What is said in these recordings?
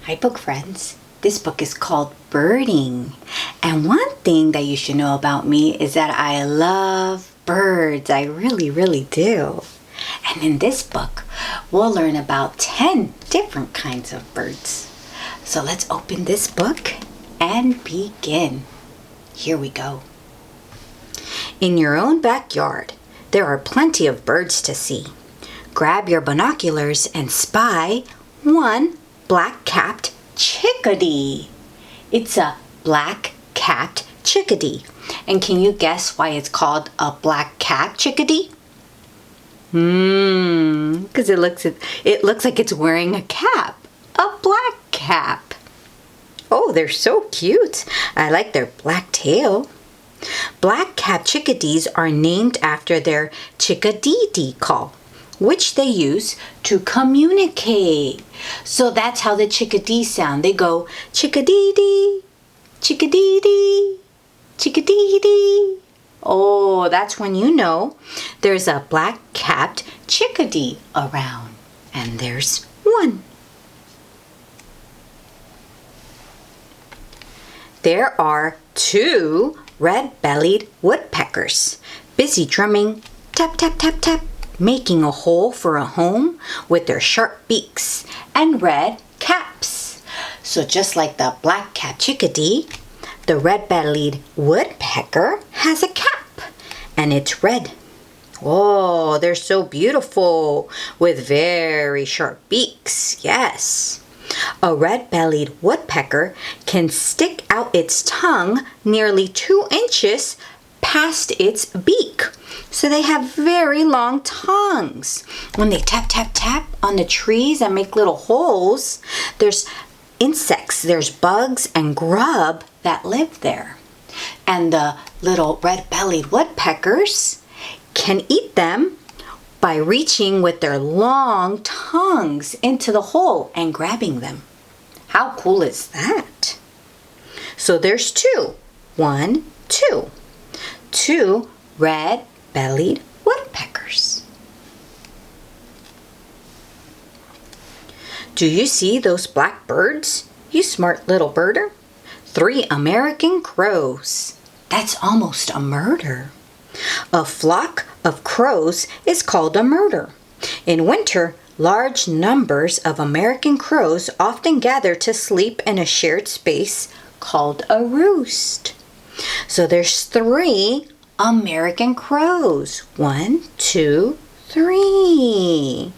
Hi book friends. This book is called Birding. And one thing that you should know about me is that I love birds. I really do. And in this book, we'll learn about 10 different kinds of birds. So let's open this book and begin. Here we go. In your own backyard, there are plenty of birds to see. Grab your binoculars and spy one black-capped chickadee. It's a black-capped chickadee. And can you guess why it's called a black-capped chickadee? Because it looks like it's wearing a cap, a black cap. Oh, they're so cute. I like their black tail. Black-capped chickadees are named after their chickadee call, which they use to communicate. So that's how the chickadees sound. They go chickadee-dee, chickadee-dee, chickadee-dee. Oh, that's when you know there's a black-capped chickadee around. And there's one. There are 2 red-bellied woodpeckers, busy drumming, tap, tap, tap, tap, making a hole for a home with their sharp beaks and red caps. So just like the black-capped chickadee, the red-bellied woodpecker has a cap, and it's red. Oh, they're so beautiful with very sharp beaks, yes. A red-bellied woodpecker can stick out its tongue nearly 2 inches past its beak. So they have very long tongues. When they tap, tap, tap on the trees and make little holes, there's insects, there's bugs and grub that live there. And the little red-bellied woodpeckers can eat them by reaching with their long tongues into the hole and grabbing them. How cool is that? So there's 2. 1, 2. 2 red-bellied woodpeckers. Do you see those black birds, you smart little birder? 3 American crows. That's almost a murder. A flock of crows is called a murder. In winter, large numbers of American crows often gather to sleep in a shared space called a roost. So there's 3 American crows. 1, 2, 3.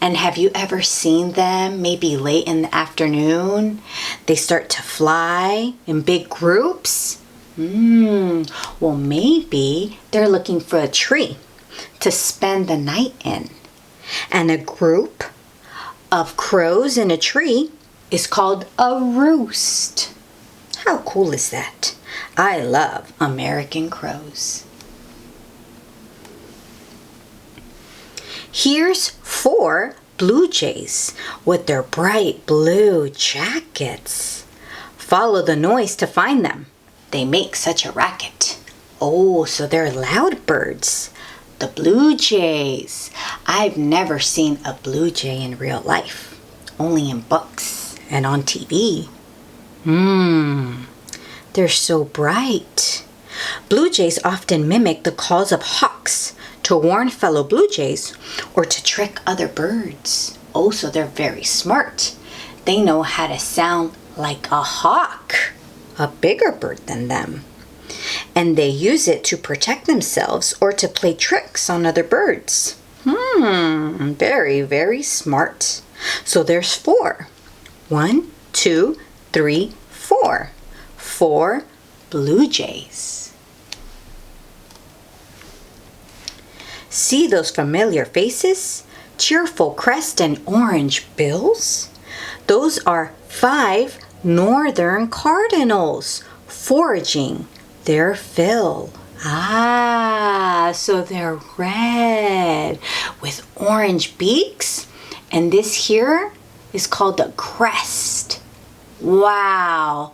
And have you ever seen them maybe late in the afternoon? They start to fly in big groups. Well, maybe they're looking for a tree to spend the night in. And a group of crows in a tree is called a roost. How cool is that? I love American crows. Here's 4 blue jays with their bright blue jackets. Follow the noise to find them. They make such a racket. Oh, so they're loud birds. The blue jays. I've never seen a blue jay in real life. Only in books and on TV. They're so bright. Blue jays often mimic the calls of hawks to warn fellow blue jays or to trick other birds. Oh, so they're very smart. They know how to sound like a hawk, a bigger bird than them. And they use it to protect themselves or to play tricks on other birds. Very smart. So there's 4. 1, 2, 3, 4. 4 blue jays. See those familiar faces? Cheerful crest and orange bills? Those are 5 northern cardinals foraging their fill. So they're red with orange beaks, and this here is called the crest. Wow.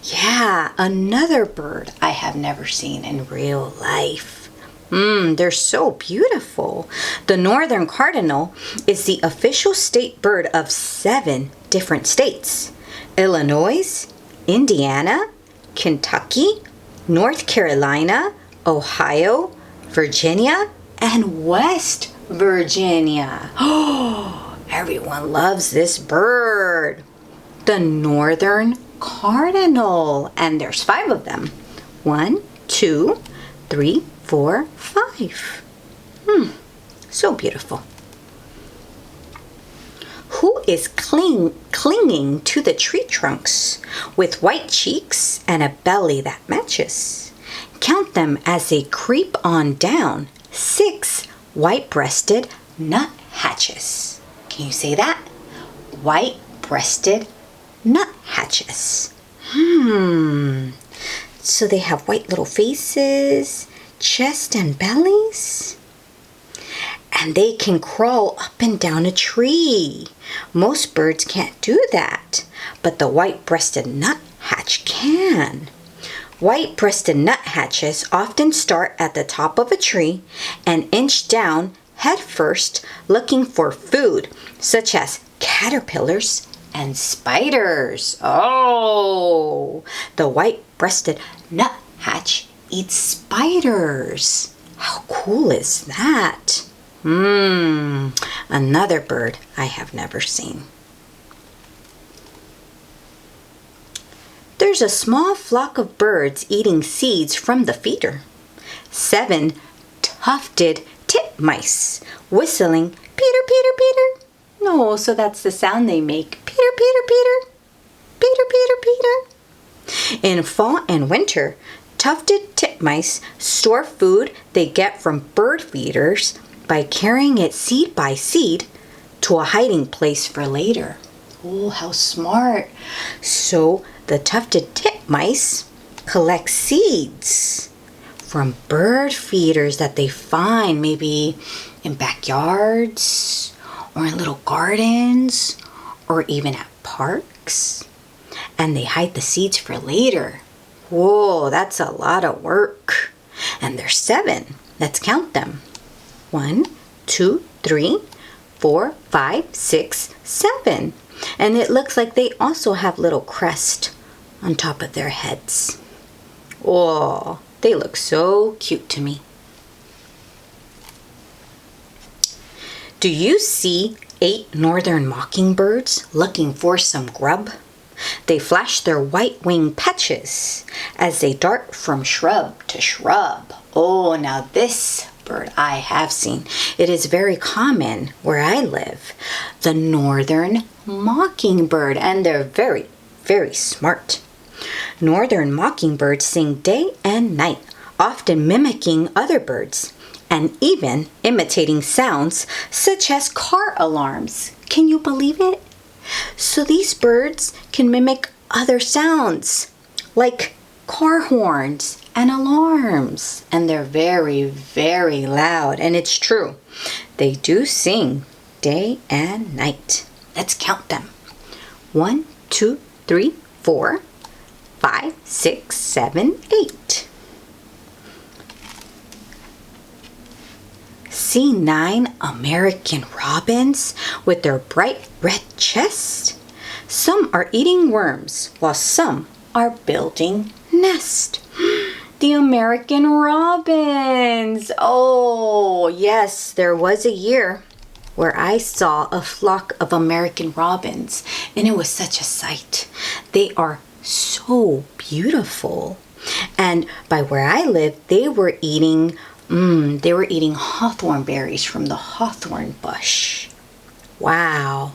Yeah, another bird I have never seen in real life. They're so beautiful. The northern cardinal is the official state bird of 7 different states: Illinois, Indiana, Kentucky, North Carolina, Ohio, Virginia, and West Virginia. Oh, everyone loves this bird. The northern cardinal, and there's 5 of them. 1, 2, 3, 4, 5. So beautiful. Who is clinging to the tree trunks with white cheeks and a belly that matches? Count them as they creep on down. 6 white-breasted nuthatches. Can you say that? White-breasted nuthatches. So they have white little faces, chest and bellies. And they can crawl up and down a tree. Most birds can't do that, but the white-breasted nuthatch can. White-breasted nuthatches often start at the top of a tree and inch down head first, looking for food, such as caterpillars and spiders. Oh, the white-breasted nuthatch eats spiders. How cool is that? Another bird I have never seen. There's a small flock of birds eating seeds from the feeder. 7 tufted titmice whistling Peter, Peter, Peter. No, so that's the sound they make. Peter, Peter, Peter. Peter, Peter, Peter. In fall and winter, tufted titmice store food they get from bird feeders by carrying it seed by seed to a hiding place for later. Oh, how smart. So the tufted titmice collect seeds from bird feeders that they find maybe in backyards or in little gardens or even at parks. And they hide the seeds for later. Whoa, that's a lot of work. And there's 7. Let's count them. 1, 2, 3, 4, 5, 6, 7. And it looks like they also have little crests on top of their heads. Oh, they look so cute to me. Do you see 8 northern mockingbirds looking for some grub? They flash their white wing patches as they dart from shrub to shrub. Oh, now this bird I have seen. It is very common where I live. The northern mockingbird, and they're very, very smart. Northern mockingbirds sing day and night, often mimicking other birds and even imitating sounds such as car alarms. Can you believe it? So these birds can mimic other sounds like car horns and alarms, and they're very, very loud. And it's true, they do sing day and night. Let's count them. 1, 2, 3, 4, 5, 6, 7, 8. See 9 American robins with their bright red chests? Some are eating worms while some are building nests. The American robins. Oh, yes, there was a year where I saw a flock of American robins, and it was such a sight. They are so beautiful. And by where I live, they were eating hawthorn berries from the hawthorn bush. Wow.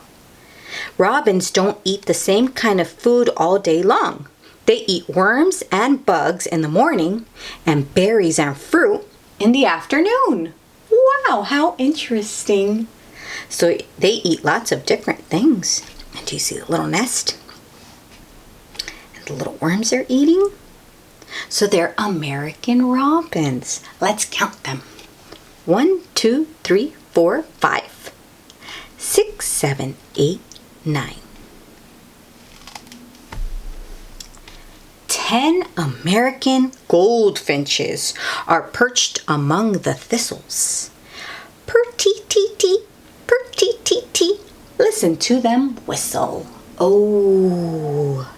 Robins don't eat the same kind of food all day long. They eat worms and bugs in the morning and berries and fruit in the afternoon. Wow, how interesting. So they eat lots of different things. And do you see the little nest? And the little worms they're eating? So they're American robins. Let's count them. 1, 2, 3, 4, 5, 6, 7, 8, 9. 10 American goldfinches are perched among the thistles. Per-tee-tee-tee, per-tee-tee-tee, listen to them whistle. Oh,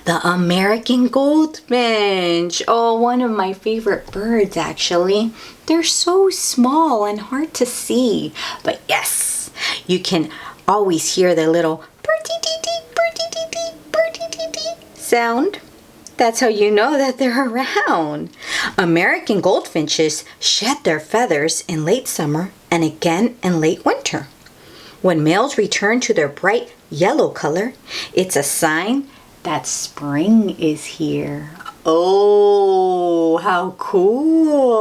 the American goldfinch. Oh, one of my favorite birds, actually. They're so small and hard to see. But yes, you can always hear their little per-tee-tee-tee, per-tee-tee-tee, per-tee-tee-tee sound. That's how you know that they're around. American goldfinches shed their feathers in late summer and again in late winter. When males return to their bright yellow color, it's a sign that spring is here. Oh, how cool.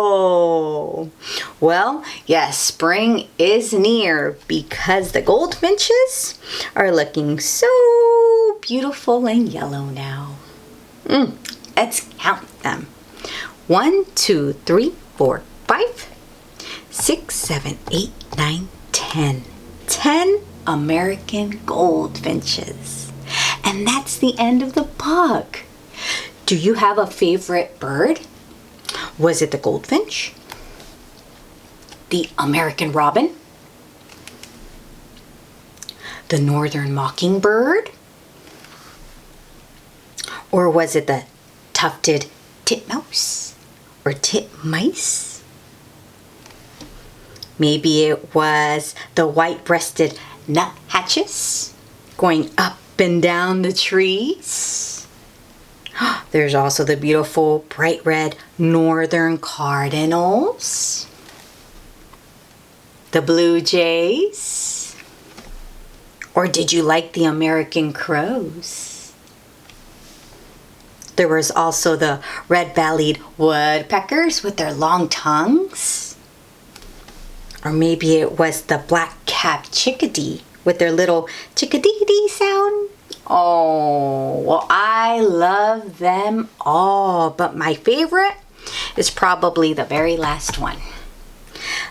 Well, yes, spring is near because the goldfinches are looking so beautiful and yellow now. Let's count them. 1, 2, 3, 4, 5, 6, 7, 8, 9, 10. 10 American goldfinches. And that's the end of the book. Do you have a favorite bird? Was it the goldfinch? The American robin? The northern mockingbird? Or was it the tufted titmouse or titmice? Maybe it was the white-breasted nuthatches going up and down the trees. There's also the beautiful bright red northern cardinals, the blue jays, or did you like the American crows? There was also the red-bellied woodpeckers with their long tongues. Or maybe it was the black-capped chickadee with their little chickadee sound. Oh, well, I love them all, but my favorite is probably the very last one,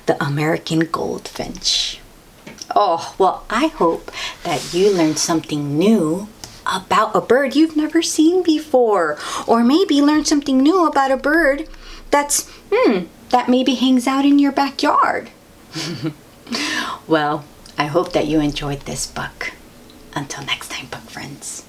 the American goldfinch. Oh, well, I hope that you learned something new about a bird you've never seen before, or maybe learn something new about a bird that maybe hangs out in your backyard. Well, I hope that you enjoyed this book. Until next time, book friends.